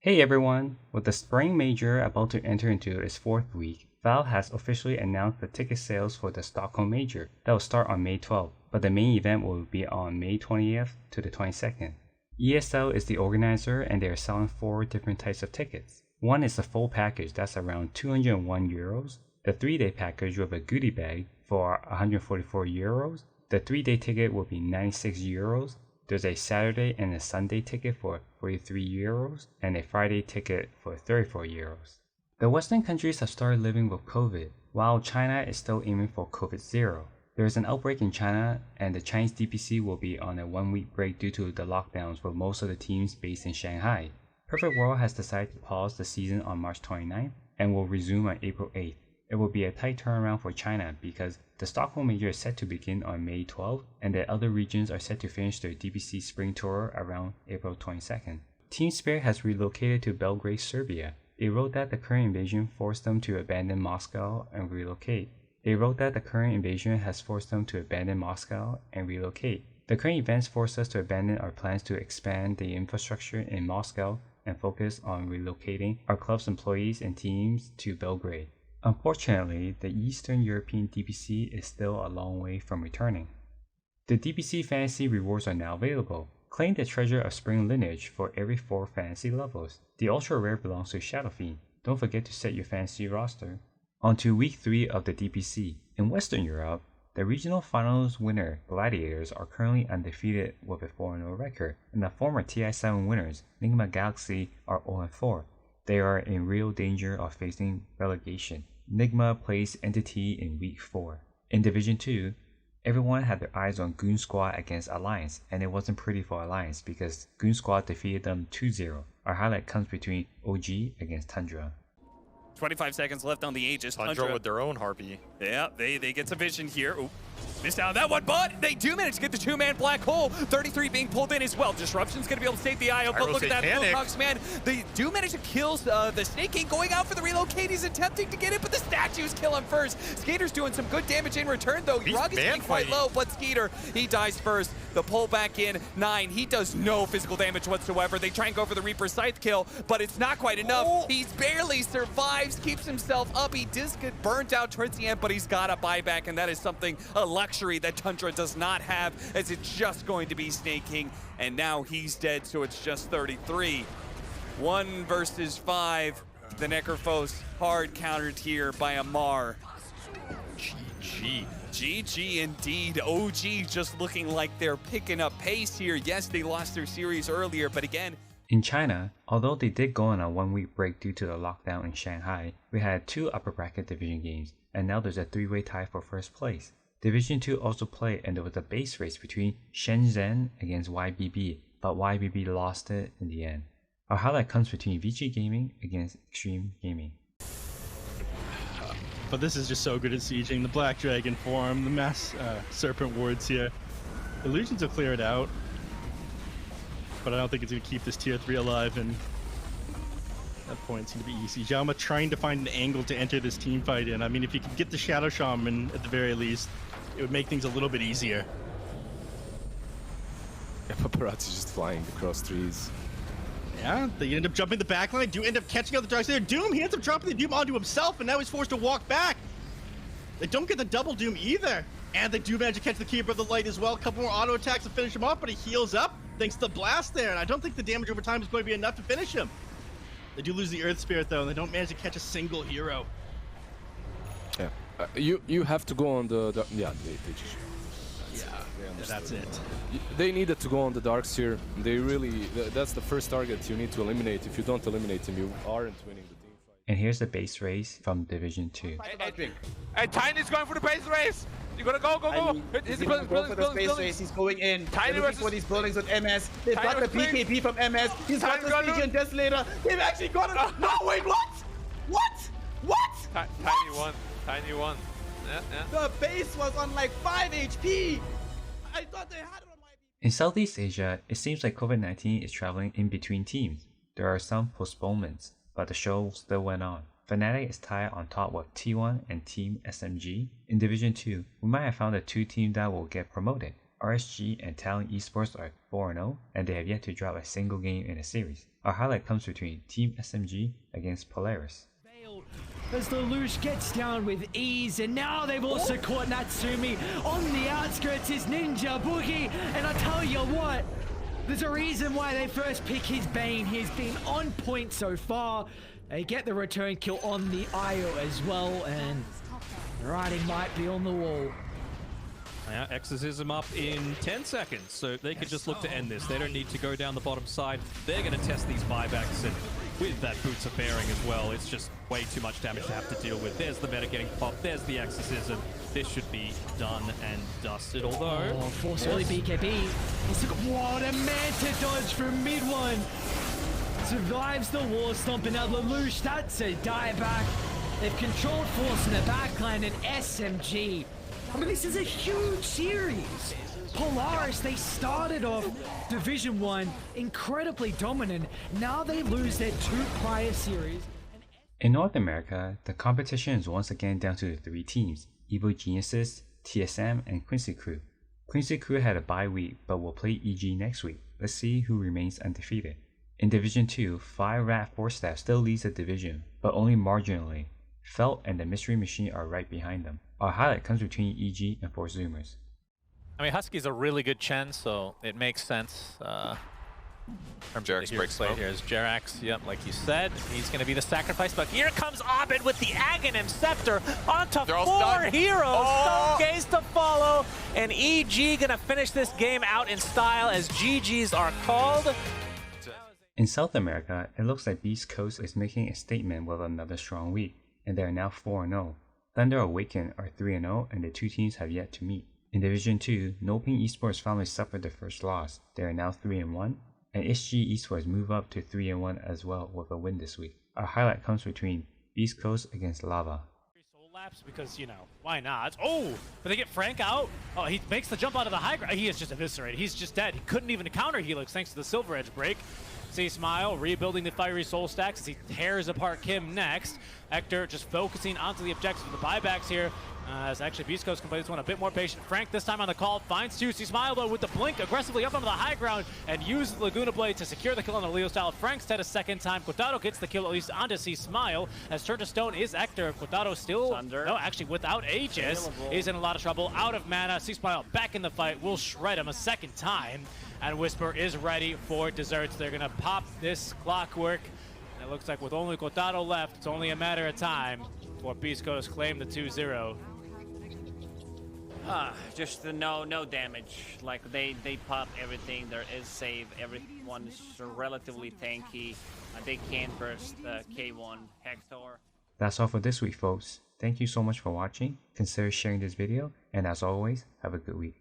Hey everyone! With the Spring Major about to enter into its fourth week, Valve has officially announced the ticket sales for the Stockholm Major that will start on May 12th, but the main event will be on May 20th to the 22nd. ESL is the organizer and they are selling 4 different types of tickets. One is the full package that's around 201 euros, the 3-day package with a goodie bag for 144 euros, the 3-day ticket will be 96 euros, there's a Saturday and a Sunday ticket for 43 euros and a Friday ticket for 34 euros. The Western countries have started living with COVID, while China is still aiming for COVID zero. There is an outbreak in China and the Chinese DPC will be on a 1-week break due to the lockdowns with most of the teams based in Shanghai. Perfect World has decided to pause the season on March 29th and will resume on April 8th. It will be a tight turnaround for China because the Stockholm Major is set to begin on May 12th and the other regions are set to finish their DPC Spring Tour around April 22nd. Team Spirit has relocated to Belgrade, Serbia. They wrote that the current invasion forced them to abandon Moscow and relocate. The current events forced us to abandon our plans to expand the infrastructure in Moscow and focus on relocating our club's employees and teams to Belgrade. Unfortunately, the Eastern European DPC is still a long way from returning. The DPC Fantasy rewards are now available. Claim the Treasure of Spring lineage for every 4 fantasy levels. The Ultra Rare belongs to Shadow Fiend. Don't forget to set your fantasy roster. On to Week 3 of the DPC. In Western Europe, the regional finals winner Gladiators are currently undefeated with a 4-0 record, and the former TI7 winners Nigma Galaxy are 0-4. They are in real danger of facing relegation. Nigma plays Entity in Week 4. In Division 2, everyone had their eyes on Goon Squad against Alliance, and it wasn't pretty for Alliance because Goon Squad defeated them 2-0. Our highlight comes between OG against Tundra. 25 seconds left on the Aegis. Tundra with their own Harpy. Yeah, they get some vision here. Ooh. Missed out on that one, but they do manage to get the 2-man black hole. 33 being pulled in as well. Disruption's going to be able to save the eye up, but look at that Blackhawks, man. They do manage to kill the Snake King going out for the relocate. He's attempting to get it, but the statues kill him first. Skeeter's doing some good damage in return, though. Rug is getting quite low, but Skeeter, he dies first. The pull back in, 9. He does no physical damage whatsoever. They try and go for the Reaper Scythe kill, but it's not quite enough. Oh. He barely survives, keeps himself up. He does get burnt out towards the end, but he's got a buyback, and that is something, a luxury that Tundra does not have, as it's just going to be Snake King, and now he's dead, so it's just 33. 1 versus 5. The Necrophos hard countered here by Amar. GG indeed. OG just looking like they're picking up pace here. Yes, they lost their series earlier, but again, in China, although they did go on a 1-week break due to the lockdown in Shanghai, we had 2 upper bracket division games, and now there's a 3-way tie for first place. Division 2 also played and there was a base race between Shenzhen against YBB, but YBB lost it in the end. Our highlight comes between VG Gaming against Extreme Gaming. But this is just so good at sieging. The Black Dragon form, the mass Serpent wards here. Illusions will clear it out, but I don't think it's going to keep this tier 3 alive, and that point's going to be easy. Jauma trying to find an angle to enter this team fight in. I mean, if you could get the Shadow Shaman at the very least, it would make things a little bit easier. Yeah, Paparazzi just flying across trees. Yeah, they end up jumping the backline, do end up catching out the Darkslayer. Doom, he ends up dropping the Doom onto himself, and now he's forced to walk back. They don't get the double Doom either. And they do manage to catch the Keeper of the Light as well. A couple more auto attacks to finish him off, but he heals up thanks to the blast there. And I don't think the damage over time is going to be enough to finish him. They do lose the Earth Spirit though, and they don't manage to catch a single hero. Yeah, you have to go on the yeah, they just that's it. They needed to go on the dark sphere. They really, that's the first target you need to eliminate. If you don't eliminate him, you aren't winning the team fight. And here's the base race from Division 2. Hey, Tiny's going for the base race! You gotta go! He's going for the space race, he's going in. Tiny looking for these buildings with MS. They've got the PKP from MS. He's got the Legion Desolator. They've actually got it. No, wait, what? What? Tiny won. Yeah. The base was on like 5 HP. I thought they had it on my... In Southeast Asia, it seems like COVID-19 is traveling in between teams. There are some postponements, but the show still went on. Fnatic is tied on top with T1 and Team SMG. In Division 2, we might have found the 2 teams that will get promoted. RSG and Talon Esports are 4-0, and they have yet to drop a single game in a series. Our highlight comes between Team SMG against Polaris. As the Lelouch gets down with ease, and now they've also caught Natsumi. On the outskirts is Ninja Boogie, and I tell you what, there's a reason why they first pick his Bane. He's been on point so far. They get the return kill on the IO as well, and the writing might be on the wall. Yeah, Exorcism up in 10 seconds, so they can just look to end this. They don't need to go down the bottom side. They're going to test these buybacks, and with that Boots of Bearing as well, it's just way too much damage to have to deal with. There's the meta getting popped, there's the Exorcism. This should be done and dusted, although... Oh, force early BKB. What a man to dodge from mid one. Survives the wall stomp, and now Lelouch, that's a dieback. They've controlled force in the backline, and SMG. I mean, this is a huge series. Polaris, they started off Division 1 incredibly dominant. Now they lose their 2 prior series. In North America, the competition is once again down to the 3 teams, Evil Geniuses, TSM, and Quincy Crew. Quincy Crew had a bye week but will play EG next week. Let's see who remains undefeated. In Division 2, 5 Rat 4 staff still leads the division, but only marginally. Felt and the Mystery Machine are right behind them. Our highlight comes between EG and Force Zoomers. I mean, Husky's a really good Chen, so it makes sense. Jerax breaks smoke. Here's Jerax, yep, like you said. He's going to be the sacrifice, but here comes Abed with the Aghanim Scepter onto 4 heroes. Oh. Stone Gaze to follow, and EG going to finish this game out in style as GGs are called. In South America, it looks like Beast Coast is making a statement with another strong week, and they are now 4-0. Thunder Awaken are 3-0, and the 2 teams have yet to meet. In Division 2, Noping Esports finally suffered their first loss. They are now 3-1, and SG Esports move up to 3-1 as well with a win this week. Our highlight comes between Beast Coast against Lava. Soul Lapse because, you know, why not? Oh, but they get Frank out. Oh, he makes the jump out of the high ground. He is just eviscerated. He's just dead. He couldn't even counter Helix thanks to the Silver Edge break. See Smile rebuilding the Fiery Soul stacks as he tears apart Kim next. Hector just focusing onto the objectives of the buybacks here. As actually Beast Coast can play this one a bit more patient. Frank this time on the call finds Juicy Smile though with the blink aggressively up onto the high ground and uses Laguna Blade to secure the kill on the Leo style. Frank's dead a second time. Kotaro gets the kill at least onto C Smile as Turn to Stone is Hector. Kotaro still, no, actually without Aegis is in a lot of trouble. Out of mana. C Smile back in the fight. Will shred him a second time. And Whisper is ready for desserts. They're gonna pop this clockwork. And it looks like with only Kotaro left, it's only a matter of time for Beast Coast claim the 2-0. Just no damage. Like they pop everything. There is save. Everyone is relatively tanky. They can burst K1 Hector. That's all for this week, folks. Thank you so much for watching. Consider sharing this video, and as always, have a good week.